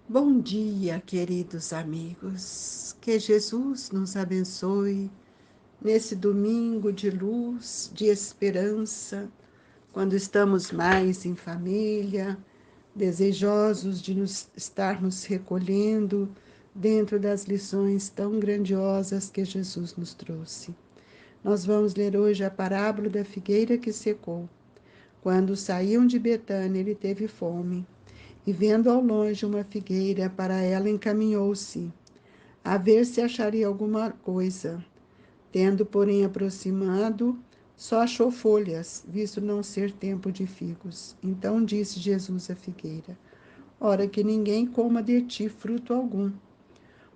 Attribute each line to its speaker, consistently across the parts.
Speaker 1: Bom dia, queridos amigos. Que Jesus nos abençoe nesse domingo de luz, de esperança, quando estamos mais em família, desejosos de estarmos recolhendo dentro das lições tão grandiosas que Jesus nos trouxe. Nós vamos ler hoje a parábola da figueira que secou. Quando saíam de Betânia, ele teve fome. E vendo ao longe uma figueira, para ela encaminhou-se, a ver se acharia alguma coisa. Tendo, porém, aproximado, só achou folhas, visto não ser tempo de figos. Então disse Jesus à figueira: Ora, que ninguém coma de ti fruto algum.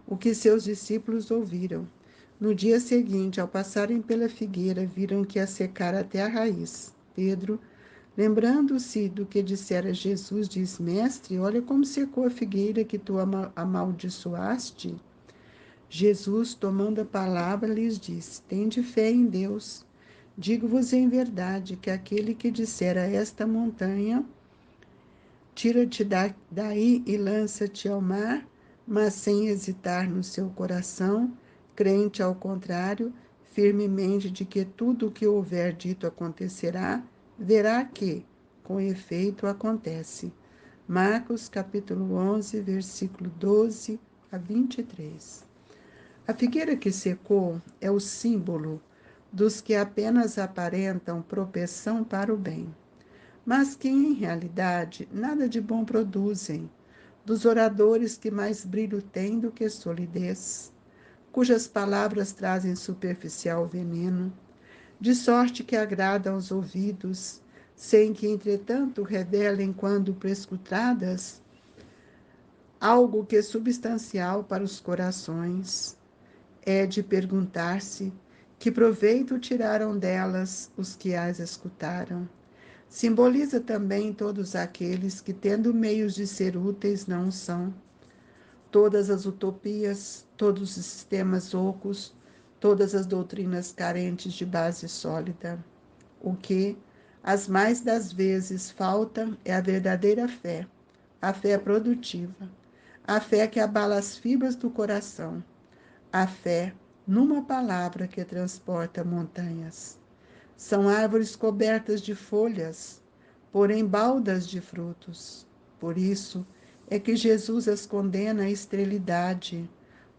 Speaker 1: O que seus discípulos ouviram. No dia seguinte, ao passarem pela figueira, viram que a secara até a raiz. Pedro, lembrando-se do que dissera Jesus, diz: Mestre, olha como secou a figueira que tu amaldiçoaste. Jesus, tomando a palavra, lhes disse: Tende fé em Deus. Digo-vos em verdade que aquele que disser a esta montanha: Tira-te daí e lança-te ao mar, mas sem hesitar no seu coração, crente ao contrário, firmemente de que tudo o que houver dito acontecerá, verá que, com efeito, acontece. Marcos capítulo 11, versículo 12 a 23. A figueira que secou é o símbolo dos que apenas aparentam propensão para o bem, mas que em realidade nada de bom produzem, dos oradores que mais brilho têm do que solidez, cujas palavras trazem superficial veneno, de sorte que agrada aos ouvidos, sem que, entretanto, revelem, quando prescrutadas, algo que é substancial para os corações. É de perguntar-se que proveito tiraram delas os que as escutaram. Simboliza também todos aqueles que, tendo meios de ser úteis, não são. Todas as utopias, todos os sistemas ocos, todas as doutrinas carentes de base sólida. O que, as mais das vezes, falta é a verdadeira fé, a fé produtiva, a fé que abala as fibras do coração, a fé numa palavra que transporta montanhas. São árvores cobertas de folhas, porém baldas de frutos. Por isso é que Jesus as condena à esterilidade,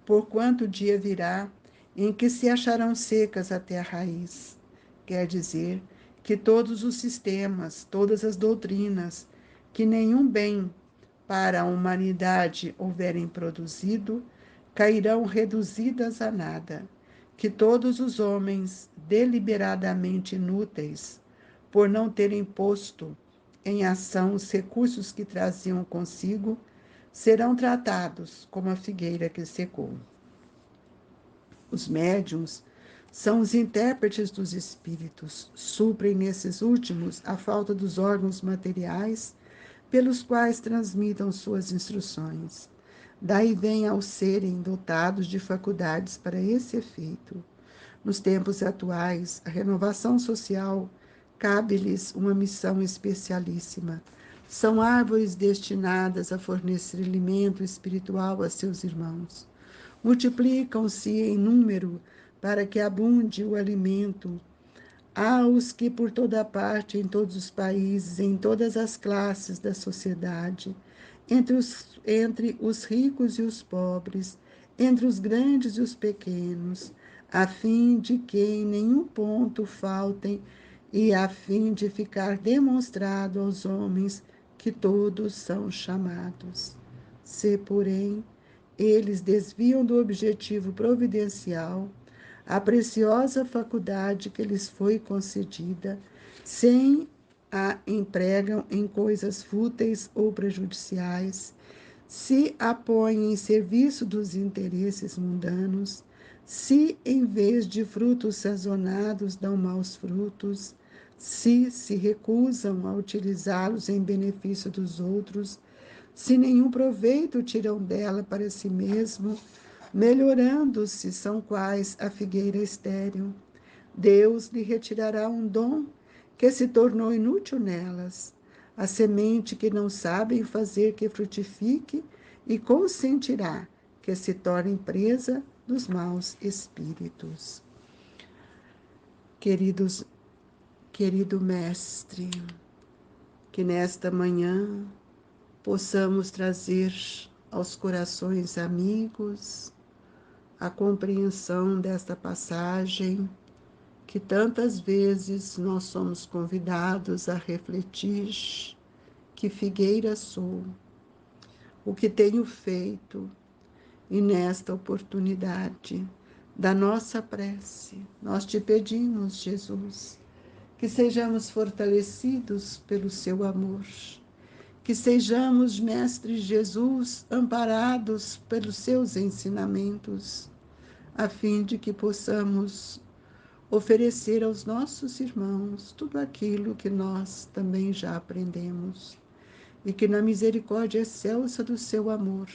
Speaker 1: porquanto o dia virá em que se acharão secas até a raiz. Quer dizer que todos os sistemas, todas as doutrinas, que nenhum bem para a humanidade houverem produzido, cairão reduzidas a nada, que todos os homens deliberadamente inúteis, por não terem posto em ação os recursos que traziam consigo, serão tratados como a figueira que secou. Os médiuns são os intérpretes dos espíritos, suprem nesses últimos a falta dos órgãos materiais pelos quais transmitam suas instruções. Daí vem ao serem dotados de faculdades para esse efeito. Nos tempos atuais, a renovação social cabe-lhes uma missão especialíssima. São árvores destinadas a fornecer alimento espiritual a seus irmãos. Multiplicam-se em número para que abunde o alimento. Há os que por toda parte, em todos os países, em todas as classes da sociedade, entre os ricos e os pobres, entre os grandes e os pequenos, a fim de que em nenhum ponto faltem e a fim de ficar demonstrado aos homens que todos são chamados. Se, porém, eles desviam do objetivo providencial, a preciosa faculdade que lhes foi concedida, sem a empregam em coisas fúteis ou prejudiciais, se a põem em serviço dos interesses mundanos, se, em vez de frutos sazonado, dão maus frutos, se recusam a utilizá-los em benefício dos outros, se nenhum proveito tiram dela para si mesmo, melhorando-se são quais a figueira estéril. Deus lhe retirará um dom que se tornou inútil nelas, a semente que não sabem fazer que frutifique e consentirá que se torne presa dos maus espíritos. Querido Mestre, que nesta manhã possamos trazer aos corações amigos a compreensão desta passagem que tantas vezes nós somos convidados a refletir: que figueira sou, o que tenho feito, e nesta oportunidade da nossa prece, nós te pedimos, Jesus, que sejamos fortalecidos pelo seu amor, que sejamos, Mestre Jesus, amparados pelos seus ensinamentos, a fim de que possamos oferecer aos nossos irmãos tudo aquilo que nós também já aprendemos, e que na misericórdia excelsa do seu amor,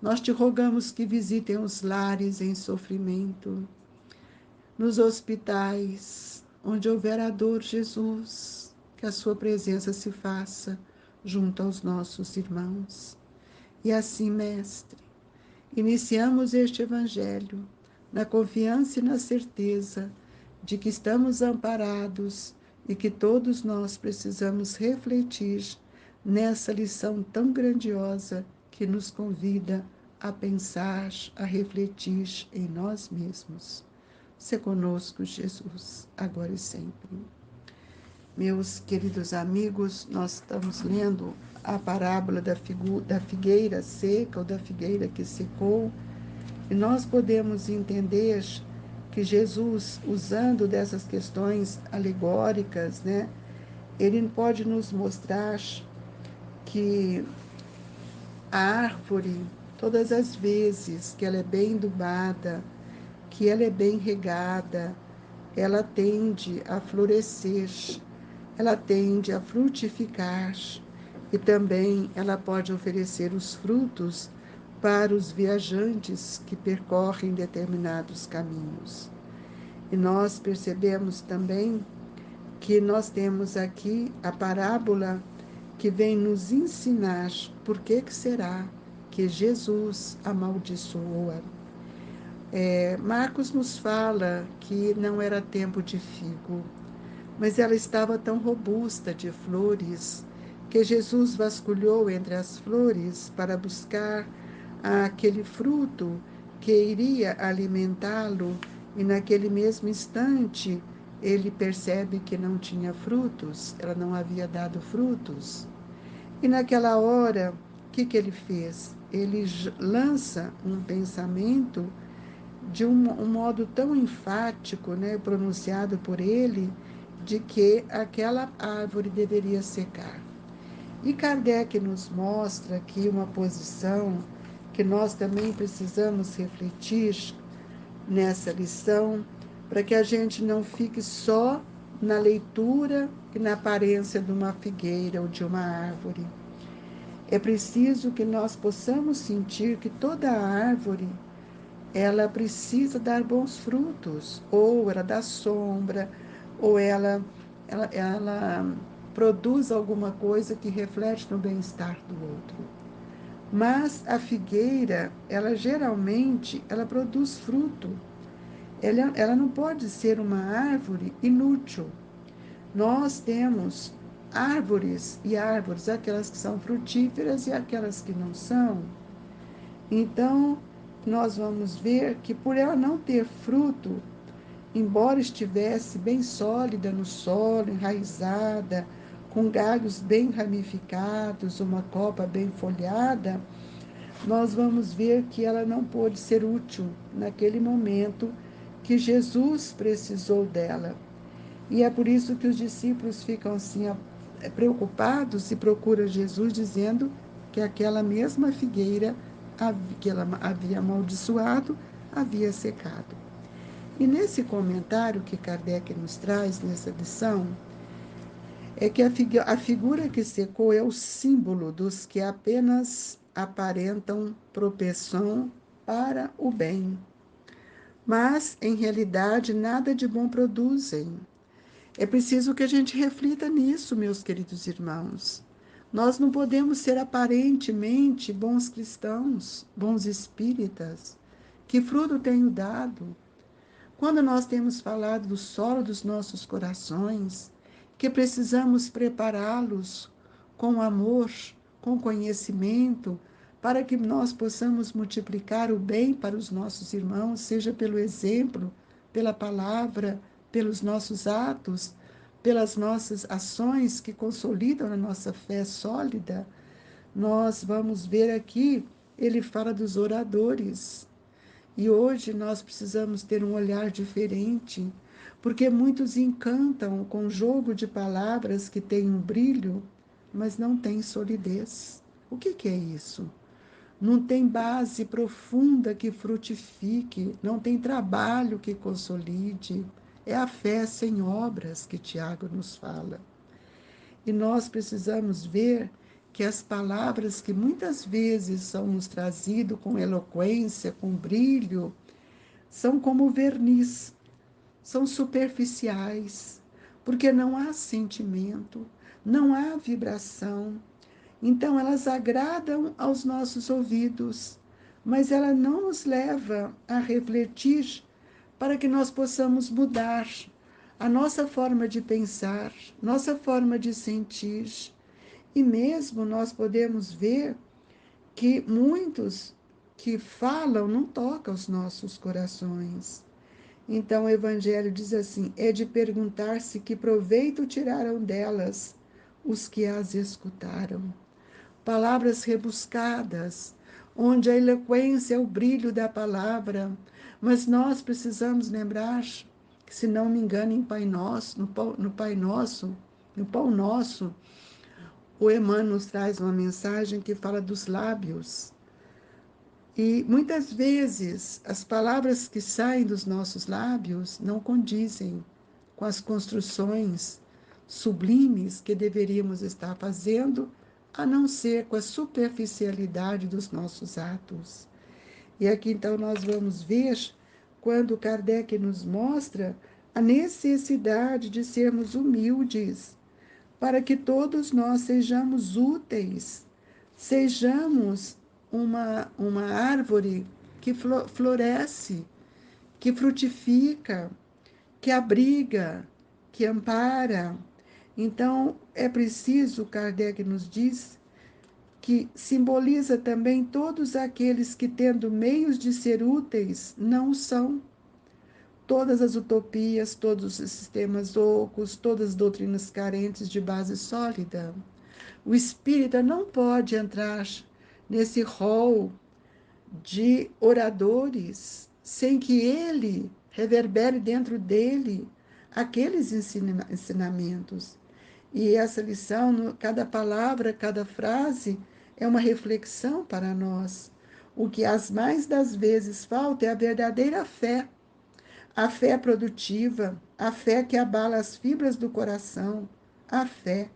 Speaker 1: nós te rogamos que visitem os lares em sofrimento, nos hospitais, onde houver a dor, Jesus, que a sua presença se faça junto aos nossos irmãos. E assim, Mestre, iniciamos este Evangelho na confiança e na certeza de que estamos amparados e que todos nós precisamos refletir nessa lição tão grandiosa que nos convida a pensar, a refletir em nós mesmos. Se conosco, Jesus, agora e sempre. Meus queridos amigos, nós estamos lendo a parábola da figueira seca ou da figueira que secou, e nós podemos entender que Jesus, usando dessas questões alegóricas, né, ele pode nos mostrar que a árvore, todas as vezes que ela é bem adubada, que ela é bem regada, ela tende a florescer, ela tende a frutificar, e também ela pode oferecer os frutos para os viajantes que percorrem determinados caminhos. E nós percebemos também que nós temos aqui a parábola que vem nos ensinar por que será que Jesus amaldiçoou. Marcos nos fala que não era tempo de figo, mas ela estava tão robusta de flores que Jesus vasculhou entre as flores para buscar aquele fruto que iria alimentá-lo, e naquele mesmo instante ele percebe que não tinha frutos, ela não havia dado frutos. E naquela hora, o que ele fez? Ele lança um pensamento de um modo tão enfático, né, pronunciado por ele, de que aquela árvore deveria secar. E Kardec nos mostra aqui uma posição que nós também precisamos refletir nessa lição, para que a gente não fique só na leitura e na aparência de uma figueira ou de uma árvore. É preciso que nós possamos sentir que toda árvore ela precisa dar bons frutos, ou ela dá sombra, ou ela produz alguma coisa que reflete no bem-estar do outro. Mas a figueira, ela geralmente, ela produz fruto. Ela não pode ser uma árvore inútil. Nós temos árvores e árvores, aquelas que são frutíferas e aquelas que não são. Então, nós vamos ver que por ela não ter fruto, embora estivesse bem sólida no solo, enraizada, com galhos bem ramificados, uma copa bem folhada, nós vamos ver que ela não pôde ser útil naquele momento que Jesus precisou dela. E é por isso que os discípulos ficam assim preocupados e procuram Jesus dizendo que aquela mesma figueira que ela havia amaldiçoado havia secado. E nesse comentário que Kardec nos traz nessa lição, é que a figura que secou é o símbolo dos que apenas aparentam propensão para o bem, mas em realidade nada de bom produzem. É preciso que a gente reflita nisso, meus queridos irmãos. Nós não podemos ser aparentemente bons cristãos, bons espíritas. Que fruto tenho dado? Quando nós temos falado do solo dos nossos corações, que precisamos prepará-los com amor, com conhecimento, para que nós possamos multiplicar o bem para os nossos irmãos, seja pelo exemplo, pela palavra, pelos nossos atos, pelas nossas ações que consolidam a nossa fé sólida. Nós vamos ver aqui, ele fala dos oradores. E hoje nós precisamos ter um olhar diferente, porque muitos encantam com jogo de palavras que tem um brilho, mas não tem solidez. O que é isso? Não tem base profunda que frutifique, não tem trabalho que consolide. É a fé sem obras que Tiago nos fala. E nós precisamos ver que as palavras que muitas vezes são nos trazidas com eloquência, com brilho, são como verniz, são superficiais, porque não há sentimento, não há vibração. Então, elas agradam aos nossos ouvidos, mas ela não nos leva a refletir para que nós possamos mudar a nossa forma de pensar, nossa forma de sentir. E mesmo nós podemos ver que muitos que falam não tocam os nossos corações. Então o Evangelho diz assim: é de perguntar-se que proveito tiraram delas os que as escutaram. Palavras rebuscadas, onde a eloquência é o brilho da palavra, mas nós precisamos lembrar que, se não me engano, em Pai Nosso, no Pai Nosso, no Pão Nosso, o Emmanuel nos traz uma mensagem que fala dos lábios. E muitas vezes as palavras que saem dos nossos lábios não condizem com as construções sublimes que deveríamos estar fazendo, a não ser com a superficialidade dos nossos atos. E aqui então nós vamos ver quando Kardec nos mostra a necessidade de sermos humildes, para que todos nós sejamos úteis, sejamos uma árvore que floresce, que frutifica, que abriga, que ampara. Então, é preciso, Kardec nos diz, que simboliza também todos aqueles que, tendo meios de ser úteis, não são. Todas as utopias, todos os sistemas ocos, todas as doutrinas carentes de base sólida. O espírita não pode entrar nesse rol de oradores sem que ele reverbere dentro dele aqueles ensinamentos. E essa lição, cada palavra, cada frase, é uma reflexão para nós. O que as mais das vezes falta é a verdadeira fé. A fé produtiva, a fé que abala as fibras do coração, a fé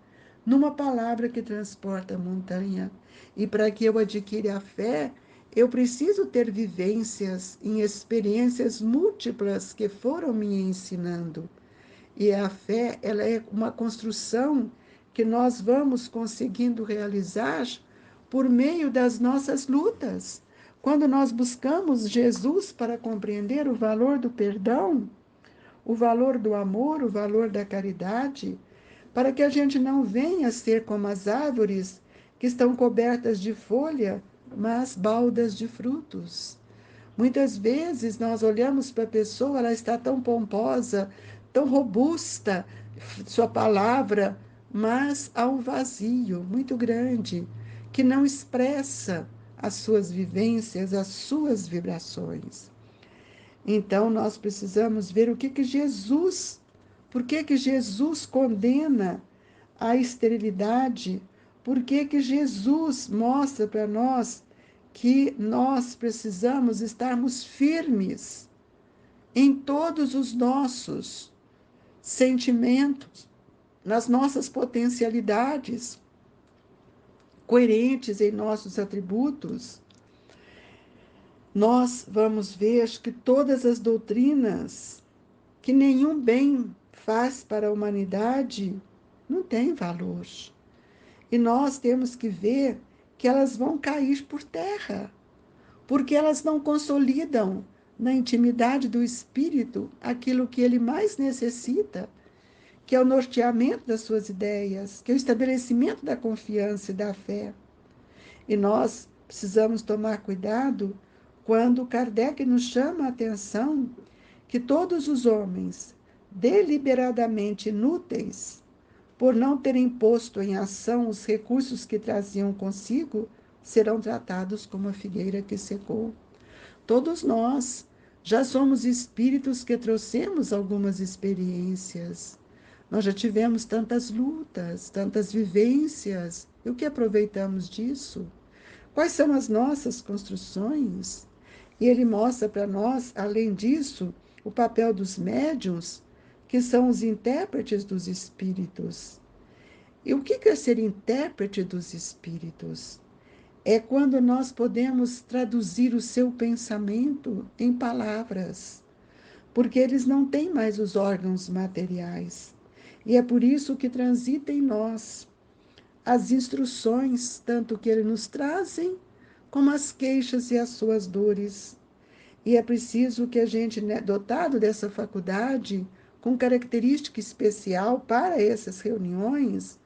Speaker 1: numa palavra que transporta a montanha. E para que eu adquira a fé, eu preciso ter vivências em experiências múltiplas que foram me ensinando. E a fé, ela é uma construção que nós vamos conseguindo realizar por meio das nossas lutas. Quando nós buscamos Jesus para compreender o valor do perdão, o valor do amor, o valor da caridade, para que a gente não venha a ser como as árvores que estão cobertas de folha, mas baldas de frutos. Muitas vezes nós olhamos para a pessoa, ela está tão pomposa, tão robusta, sua palavra, mas há um vazio muito grande que não expressa as suas vivências, as suas vibrações. Então nós precisamos ver o que Jesus, por que Jesus condena a esterilidade, por que Jesus mostra para nós que nós precisamos estarmos firmes em todos os nossos sentimentos, nas nossas potencialidades, coerentes em nossos atributos. Nós vamos ver que todas as doutrinas que nenhum bem faz para a humanidade não têm valor. E nós temos que ver que elas vão cair por terra, porque elas não consolidam na intimidade do espírito aquilo que ele mais necessita, que é o norteamento das suas ideias, que é o estabelecimento da confiança e da fé. E nós precisamos tomar cuidado quando Kardec nos chama a atenção que todos os homens deliberadamente inúteis, por não terem posto em ação os recursos que traziam consigo, serão tratados como a figueira que secou. Todos nós já somos espíritos que trouxemos algumas experiências. Nós já tivemos tantas lutas, tantas vivências. E o que aproveitamos disso? Quais são as nossas construções? E ele mostra para nós, além disso, o papel dos médiuns, que são os intérpretes dos espíritos. E o que é ser intérprete dos espíritos? É quando nós podemos traduzir o seu pensamento em palavras, porque eles não têm mais os órgãos materiais. E é por isso que transita em nós as instruções, tanto que eles nos trazem, como as queixas e as suas dores. E é preciso que a gente, dotado dessa faculdade, com característica especial para essas reuniões,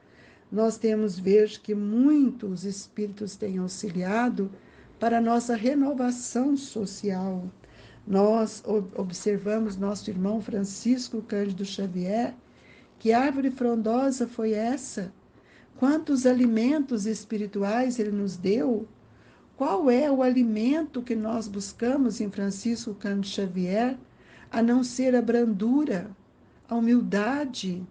Speaker 1: nós temos ver que muitos espíritos têm auxiliado para a nossa renovação social. Nós observamos nosso irmão Francisco Cândido Xavier, que árvore frondosa foi essa? Quantos alimentos espirituais ele nos deu? Qual é o alimento que nós buscamos em Francisco Cândido Xavier, a não ser a brandura, a humildade,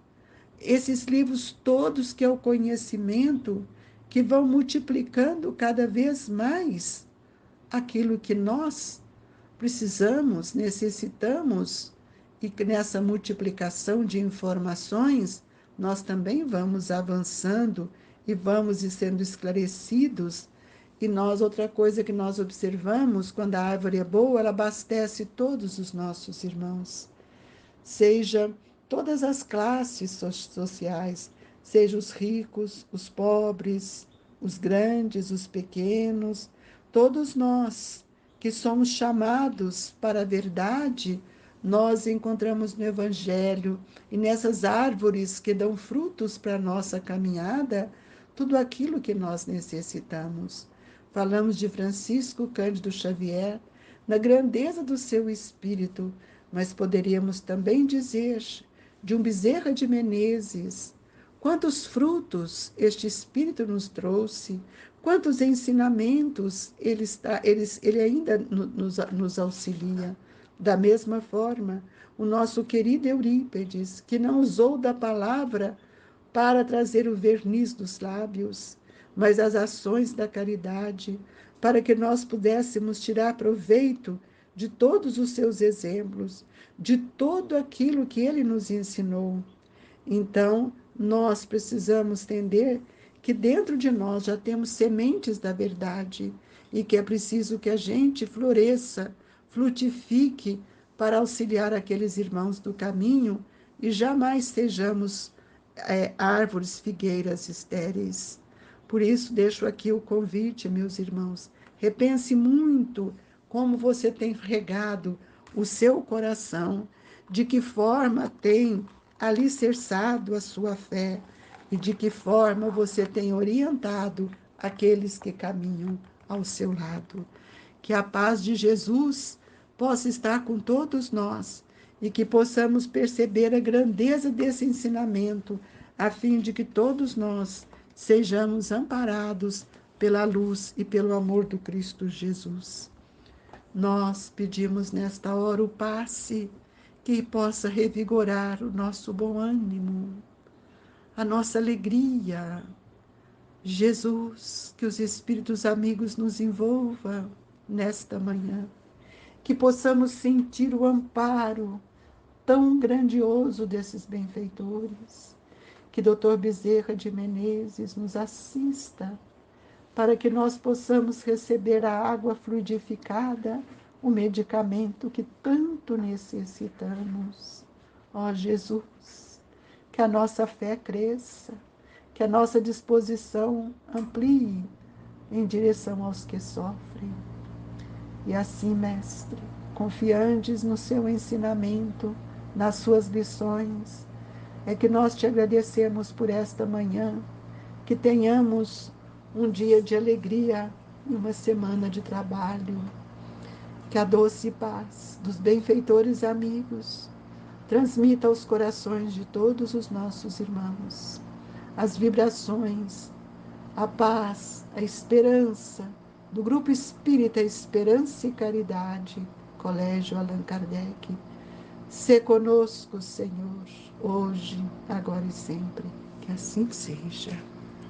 Speaker 1: esses livros todos que é o conhecimento, que vão multiplicando cada vez mais aquilo que nós precisamos, necessitamos, e nessa multiplicação de informações, nós também vamos avançando e vamos sendo esclarecidos. E nós, outra coisa que nós observamos, quando a árvore é boa, ela abastece todos os nossos irmãos, seja todas as classes sociais, seja os ricos, os pobres, os grandes, os pequenos, todos nós que somos chamados para a verdade, nós encontramos no Evangelho e nessas árvores que dão frutos para a nossa caminhada, tudo aquilo que nós necessitamos. Falamos de Francisco Cândido Xavier, na grandeza do seu espírito, mas poderíamos também dizer de um Bezerra de Menezes, quantos frutos este espírito nos trouxe, quantos ensinamentos ele ainda nos auxilia. Da mesma forma, o nosso querido Eurípedes, que não usou da palavra para trazer o verniz dos lábios, mas as ações da caridade, para que nós pudéssemos tirar proveito de todos os seus exemplos, de tudo aquilo que ele nos ensinou. Então, nós precisamos entender que dentro de nós já temos sementes da verdade e que é preciso que a gente floresça, frutifique para auxiliar aqueles irmãos do caminho e jamais sejamos árvores, figueiras estéreis. Por isso, deixo aqui o convite, meus irmãos. Repense muito como você tem regado o seu coração, de que forma tem alicerçado a sua fé e de que forma você tem orientado aqueles que caminham ao seu lado. Que a paz de Jesus possa estar com todos nós e que possamos perceber a grandeza desse ensinamento, a fim de que todos nós sejamos amparados pela luz e pelo amor do Cristo Jesus. Nós pedimos nesta hora o passe que possa revigorar o nosso bom ânimo, a nossa alegria. Jesus, que os Espíritos amigos nos envolvam nesta manhã, que possamos sentir o amparo tão grandioso desses benfeitores, que Dr. Bezerra de Menezes nos assista, para que nós possamos receber a água fluidificada, o medicamento que tanto necessitamos. Ó Jesus, que a nossa fé cresça, que a nossa disposição amplie em direção aos que sofrem. E assim, Mestre, confiantes no seu ensinamento, nas suas lições, é que nós te agradecemos por esta manhã, que tenhamos um dia de alegria e uma semana de trabalho. Que a doce paz dos benfeitores amigos transmita aos corações de todos os nossos irmãos as vibrações, a paz, a esperança do Grupo Espírita Esperança e Caridade, Colégio Allan Kardec. Sê conosco, Senhor, hoje, agora e sempre. Que assim seja.